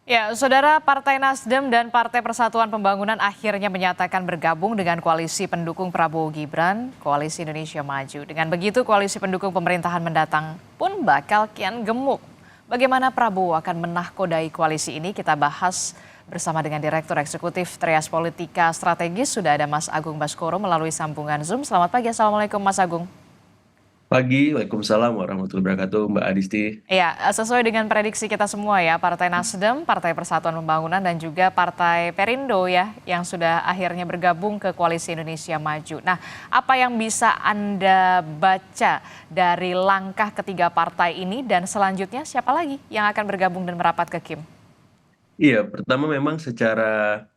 Ya, Saudara, Partai Nasdem dan Partai Persatuan Pembangunan akhirnya menyatakan bergabung dengan koalisi pendukung Prabowo Gibran, Koalisi Indonesia Maju. Dengan begitu, koalisi pendukung pemerintahan mendatang pun bakal kian gemuk. Bagaimana Prabowo akan menahkodai koalisi ini? Kita bahas bersama dengan Direktur Eksekutif Trias Politika Strategis. Sudah ada Mas Agung Baskoro melalui sambungan Zoom. Selamat pagi, Assalamualaikum Mas Agung. Pagi, Waalaikumsalam warahmatullahi wabarakatuh, Mbak Adisti. Ya, sesuai dengan prediksi kita semua ya, Partai Nasdem, Partai Persatuan Pembangunan, dan juga Partai Perindo ya, yang sudah akhirnya bergabung ke Koalisi Indonesia Maju. Nah, apa yang bisa Anda baca dari langkah ketiga partai ini dan selanjutnya siapa lagi yang akan bergabung dan merapat ke Kim? Iya, pertama memang secara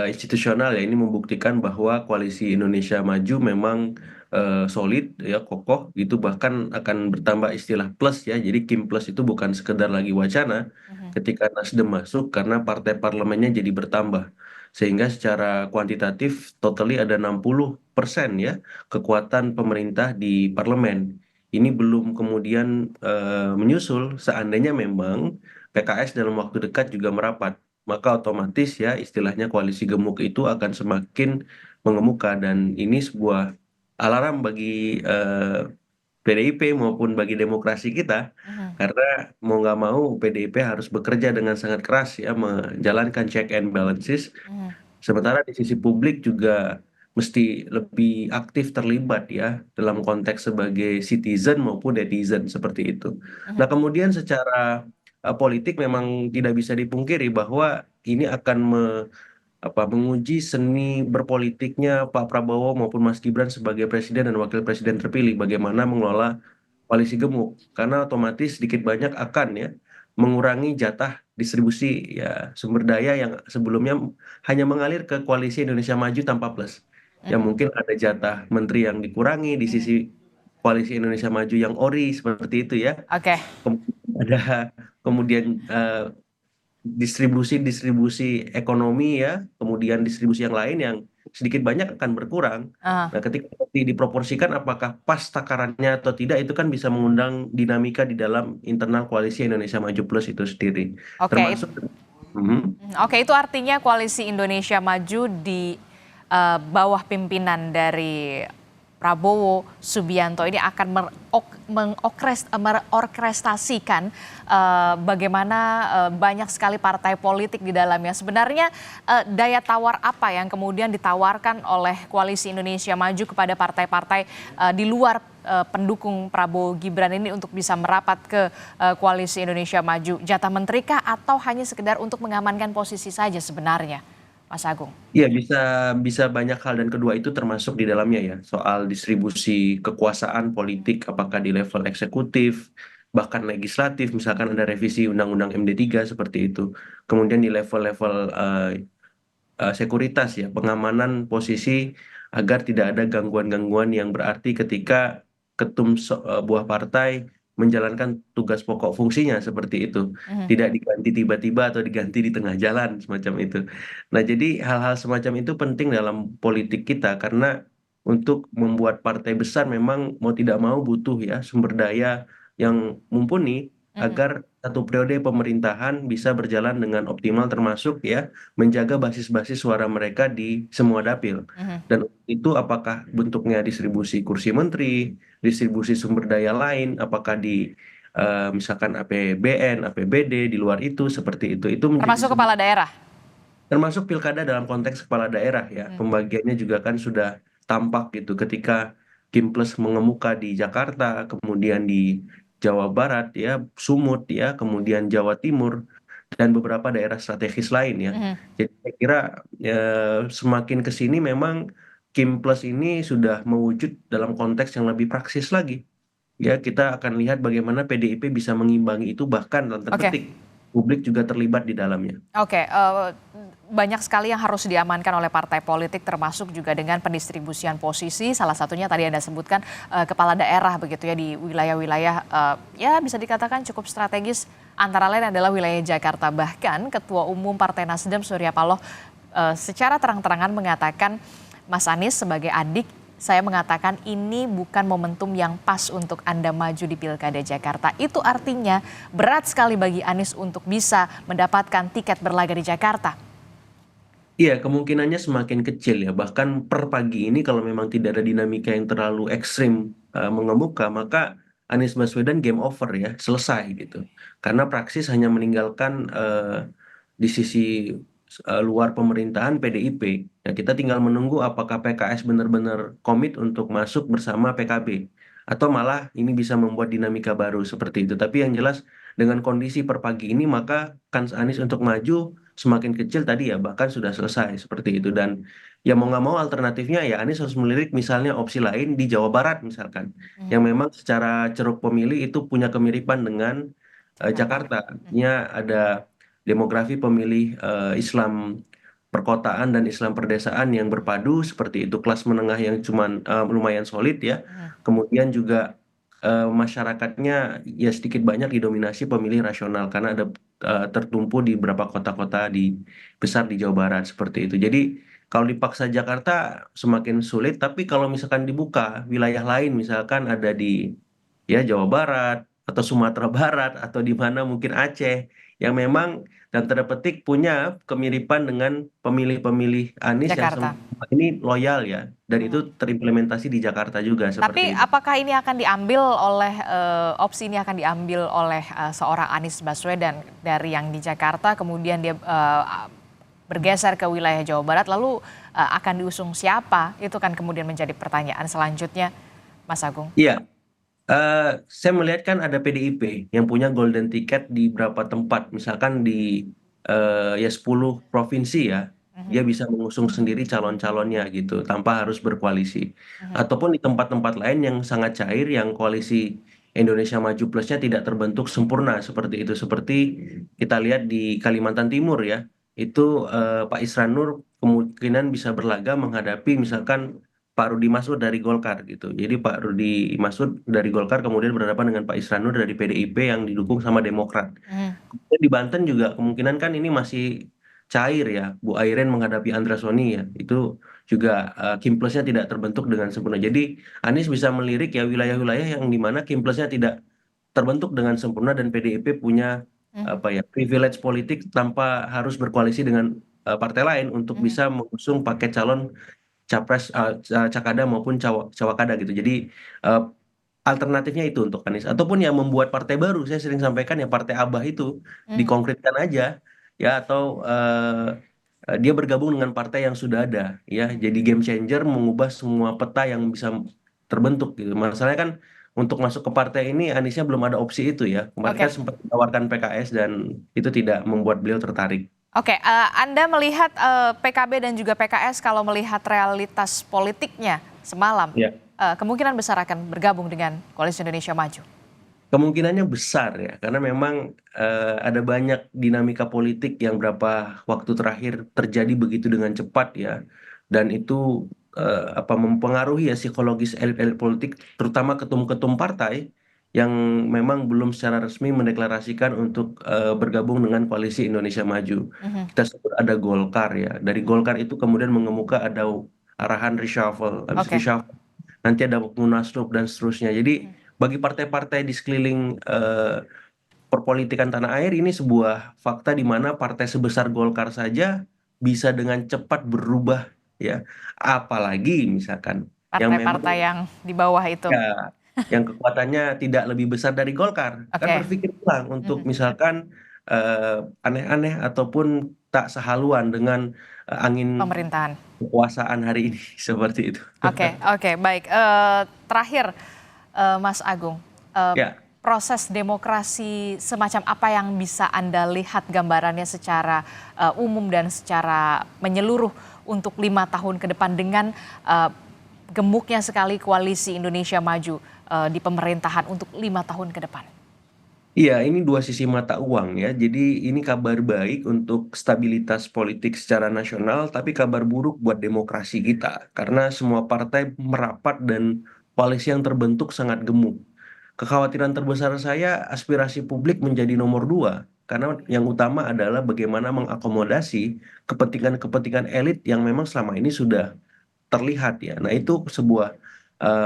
institusional ya ini membuktikan bahwa Koalisi Indonesia Maju memang solid ya kokoh itu bahkan akan bertambah istilah plus ya. Jadi Kim Plus itu bukan sekedar lagi wacana Mhm. ketika Nasdem masuk karena partai parlemennya jadi bertambah. Sehingga secara kuantitatif totally ada 60% ya kekuatan pemerintah di parlemen. Ini belum kemudian menyusul seandainya memang PKS dalam waktu dekat juga merapat, maka otomatis ya istilahnya koalisi gemuk itu akan semakin mengemuka dan ini sebuah alarm bagi PDIP maupun bagi demokrasi kita Mhm. karena mau nggak mau PDIP harus bekerja dengan sangat keras ya menjalankan check and balances. Mhm. Sementara di sisi publik juga mesti lebih aktif terlibat ya dalam konteks sebagai citizen maupun netizen seperti itu. Nah, Mhm. kemudian secara politik memang tidak bisa dipungkiri bahwa ini akan menguji seni berpolitiknya Pak Prabowo maupun Mas Gibran sebagai presiden dan wakil presiden terpilih bagaimana mengelola koalisi gemuk karena otomatis sedikit banyak akan ya mengurangi jatah distribusi ya sumber daya yang sebelumnya hanya mengalir ke koalisi Indonesia Maju tanpa plus. Ya Mhm. mungkin ada jatah menteri yang dikurangi di Mhm. sisi koalisi Indonesia Maju yang ori seperti itu ya. Oke. Ada kemudian distribusi-distribusi ekonomi ya, kemudian distribusi yang lain yang sedikit banyak akan berkurang. Ah, Nah, ketika nanti diproporsikan apakah pas takarannya atau tidak itu kan bisa mengundang dinamika di dalam internal koalisi Indonesia Maju Plus itu sendiri. oke. Termasuk Mhm. Oke, itu artinya Koalisi Indonesia Maju di bawah pimpinan dari Prabowo Subianto ini akan mengorkestrasikan bagaimana banyak sekali partai politik di dalamnya. Sebenarnya daya tawar apa yang kemudian ditawarkan oleh Koalisi Indonesia Maju kepada partai-partai di luar pendukung Prabowo Gibran ini untuk bisa merapat ke Koalisi Indonesia Maju? Jatah menteri kah atau hanya sekedar untuk mengamankan posisi saja sebenarnya, Mas Agung? Iya, bisa bisa banyak hal dan kedua itu termasuk di dalamnya ya, soal distribusi kekuasaan politik apakah di level eksekutif, bahkan legislatif, misalkan ada revisi Undang-Undang MD3 seperti itu. Kemudian di level-level sekuritas ya, pengamanan posisi agar tidak ada gangguan-gangguan yang berarti ketika ketum buah partai menjalankan tugas pokok fungsinya seperti itu. Mhm. Tidak diganti tiba-tiba atau diganti di tengah jalan semacam itu. Nah, jadi hal-hal semacam itu penting dalam politik kita karena untuk membuat partai besar memang mau tidak mau butuh ya sumber daya yang mumpuni Mhm. agar satu periode pemerintahan bisa berjalan dengan optimal termasuk ya menjaga basis-basis suara mereka di semua dapil. Mhm. Dan itu apakah bentuknya distribusi kursi menteri, distribusi sumber daya lain, apakah di misalkan APBN, APBD, di luar itu seperti itu menjadi Termasuk kepala daerah. termasuk pilkada dalam konteks kepala daerah ya. Mhm. Pembagiannya juga kan sudah tampak gitu ketika Kim Plus mengemuka di Jakarta, kemudian di Jawa Barat ya, Sumut ya, kemudian Jawa Timur dan beberapa daerah strategis lain ya. Mhm. Jadi saya kira semakin ke sini memang Kim Plus ini sudah mewujud dalam konteks yang lebih praksis lagi. Ya, kita akan lihat bagaimana PDIP bisa mengimbangi itu bahkan dalam tanda Oke. petik publik juga terlibat di dalamnya. Oke, banyak sekali yang harus diamankan oleh partai politik termasuk juga dengan pendistribusian posisi, salah satunya tadi Anda sebutkan, kepala daerah begitu ya di wilayah-wilayah, ya bisa dikatakan cukup strategis, antara lain adalah wilayah Jakarta. Bahkan Ketua Umum Partai Nasdem Surya Paloh secara terang-terangan mengatakan Mas Anies sebagai adik saya mengatakan ini bukan momentum yang pas untuk Anda maju di Pilkada Jakarta. Itu artinya berat sekali bagi Anies untuk bisa mendapatkan tiket berlaga di Jakarta. Iya, kemungkinannya semakin kecil ya. Bahkan per pagi ini kalau memang tidak ada dinamika yang terlalu ekstrim mengemuka, maka Anies Baswedan game over ya, selesai gitu. Karena praksis hanya meninggalkan di sisi luar pemerintahan PDIP. Ya, kita tinggal menunggu apakah PKS benar-benar komit untuk masuk bersama PKB. Atau malah ini bisa membuat dinamika baru seperti itu. Tapi yang jelas dengan kondisi per pagi ini, maka kans Anies untuk maju semakin kecil tadi ya, bahkan sudah selesai seperti itu. Dan ya mau nggak mau alternatifnya ya Anies harus melirik misalnya opsi lain di Jawa Barat misalkan, yang Mhm. memang secara ceruk pemilih itu punya kemiripan dengan Jakarta. Jakarta. Mhm. Artinya ada demografi pemilih Islam perkotaan dan Islam perdesaan yang berpadu seperti itu, kelas menengah yang cuman lumayan solid ya. Mhm. Kemudian juga masyarakatnya ya sedikit banyak didominasi pemilih rasional karena ada tertumpu di beberapa kota-kota di besar di Jawa Barat seperti itu. Jadi kalau dipaksa Jakarta semakin sulit, tapi kalau misalkan dibuka wilayah lain, misalkan ada di ya Jawa Barat atau Sumatera Barat atau di mana mungkin Aceh yang memang dan tanda petik punya kemiripan dengan pemilih-pemilih Anies yang Jakarta. ini loyal ya, dan itu Mhm. terimplementasi di Jakarta juga seperti Tapi itu. apakah ini akan diambil oleh opsi ini akan diambil oleh seorang Anies Baswedan dari yang di Jakarta, kemudian dia bergeser ke wilayah Jawa Barat, lalu akan diusung siapa? Itu kan kemudian menjadi pertanyaan selanjutnya, Mas Agung. Iya, eh, saya melihat kan ada PDIP yang punya golden ticket di beberapa tempat, misalkan di ya 10 provinsi ya, Mhm. dia bisa mengusung sendiri calon-calonnya gitu, tanpa harus berkoalisi. Mhm. Ataupun di tempat-tempat lain yang sangat cair, yang koalisi Indonesia Maju Plusnya tidak terbentuk sempurna seperti itu. Seperti kita lihat di Kalimantan Timur ya, itu Pak Isran Nur kemungkinan bisa berlaga menghadapi misalkan Pak Rudi Masud dari Golkar gitu. Jadi Pak Rudi Masud dari Golkar kemudian berhadapan dengan Pak Isran Nur dari PDIP yang didukung sama Demokrat. Mhm. Kemudian di Banten juga kemungkinan kan ini masih cair ya, Bu Airen menghadapi Andra Soni ya. Itu juga Kimplusnya tidak terbentuk dengan sempurna. Jadi Anies bisa melirik ya wilayah-wilayah yang di mana Kimplusnya tidak terbentuk dengan sempurna dan PDIP punya Mhm. apa ya privilege politik tanpa harus berkoalisi dengan partai lain untuk Mhm. bisa mengusung paket calon capres cakada maupun cawakada gitu. Jadi eh, alternatifnya itu untuk Anies ataupun yang membuat partai baru. Saya sering sampaikan ya partai Abah itu Mhm. dikonkretkan aja ya atau dia bergabung dengan partai yang sudah ada ya. Jadi game changer mengubah semua peta yang bisa terbentuk gitu. Masalahnya kan untuk masuk ke partai ini Aniesnya belum ada opsi itu ya. Kemarin kan Oke. sempat ditawarkan PKS dan itu tidak membuat beliau tertarik. Oke, Anda melihat PKB dan juga PKS kalau melihat realitas politiknya semalam, Ya. kemungkinan besar akan bergabung dengan Koalisi Indonesia Maju. Kemungkinannya besar ya, karena memang ada banyak dinamika politik yang berapa waktu terakhir terjadi begitu dengan cepat ya, dan itu apa mempengaruhi ya psikologis elit-elit politik, terutama ketum-ketum partai yang memang belum secara resmi mendeklarasikan untuk bergabung dengan Koalisi Indonesia Maju. Mhm. Kita sebut ada Golkar ya, dari Mhm. Golkar itu kemudian mengemuka ada arahan reshuffle, habis Oke. reshuffle nanti ada Munaslup dan seterusnya. Jadi Mhm. bagi partai-partai di sekeliling perpolitikan tanah air ini sebuah fakta di mana partai sebesar Golkar saja bisa dengan cepat berubah ya. Apalagi misalkan yang memang Partai-partai yang di bawah itu. ya yang kekuatannya tidak lebih besar dari Golkar. Kan Oke. berpikir ulang untuk Mhm. misalkan aneh-aneh ataupun tak sehaluan dengan angin Pemerintahan. kekuasaan hari ini seperti itu. Oke, oke, baik. Terakhir, Mas Agung, Ya. proses demokrasi semacam apa yang bisa Anda lihat gambarannya secara umum dan secara menyeluruh untuk 5 tahun ke depan dengan eh, gemuknya sekali koalisi Indonesia Maju di pemerintahan untuk 5 tahun ke depan? Iya, ini dua sisi mata uang ya. Jadi ini kabar baik untuk stabilitas politik secara nasional, tapi kabar buruk buat demokrasi kita. Karena semua partai merapat dan koalisi yang terbentuk sangat gemuk. Kekhawatiran terbesar saya, aspirasi publik menjadi nomor dua. Karena yang utama adalah bagaimana mengakomodasi kepentingan-kepentingan elit yang memang selama ini sudah terlihat ya. Nah, itu sebuah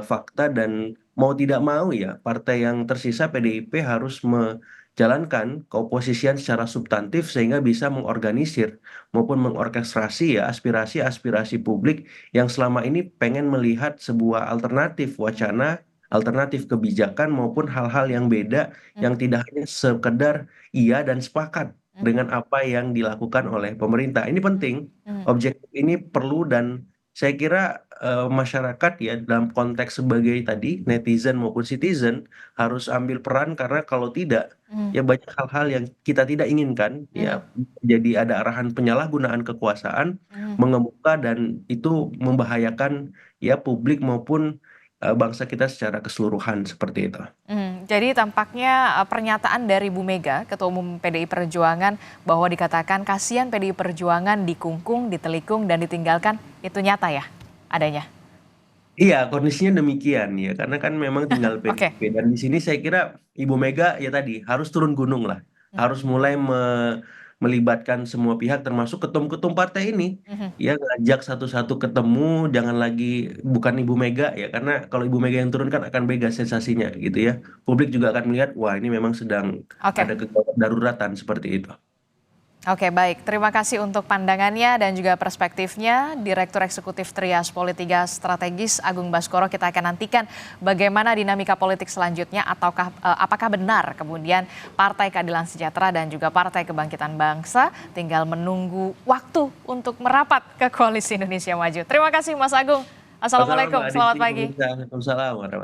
fakta dan mau tidak mau ya partai yang tersisa PDIP harus menjalankan keoposisian secara substantif sehingga bisa mengorganisir maupun mengorkestrasi ya aspirasi-aspirasi publik yang selama ini pengen melihat sebuah alternatif wacana, alternatif kebijakan maupun hal-hal yang beda yang tidak hanya sekedar iya dan sepakat dengan apa yang dilakukan oleh pemerintah. Ini penting, objektif ini perlu dan saya kira masyarakat ya dalam konteks sebagai tadi netizen maupun citizen harus ambil peran karena kalau tidak ya banyak hal-hal yang kita tidak inginkan ya jadi ada arahan penyalahgunaan kekuasaan mengemuka dan itu membahayakan ya publik maupun bangsa kita secara keseluruhan seperti itu. Jadi tampaknya pernyataan dari Bu Mega, Ketua Umum PDI Perjuangan, bahwa dikatakan kasihan PDI Perjuangan dikungkung, ditelikung, dan ditinggalkan, itu nyata ya adanya? Iya, kondisinya demikian ya, karena kan memang tinggal Oke. PDIP dan di sini saya kira Ibu Mega ya tadi harus turun gunung lah, harus mulai melibatkan semua pihak termasuk ketum-ketum partai ini, ya ngajak satu-satu ketemu, jangan lagi bukan Ibu Mega ya, karena kalau Ibu Mega yang turun kan akan beda sensasinya gitu ya. Publik juga akan melihat wah ini memang sedang Oke. ada kegawat daruratan seperti itu. Oke, baik. Terima kasih untuk pandangannya dan juga perspektifnya. Direktur Eksekutif Trias Politika Strategis Agung Baskoro, kita akan nantikan bagaimana dinamika politik selanjutnya ataukah apakah benar kemudian Partai Keadilan Sejahtera dan juga Partai Kebangkitan Bangsa tinggal menunggu waktu untuk merapat ke Koalisi Indonesia Maju. Terima kasih Mas Agung. Assalamualaikum, Wassalamualaikum, Mbak selamat Adisti, pagi. pemirsa. Waalaikumsalam warahmatullahi wabarakatuh.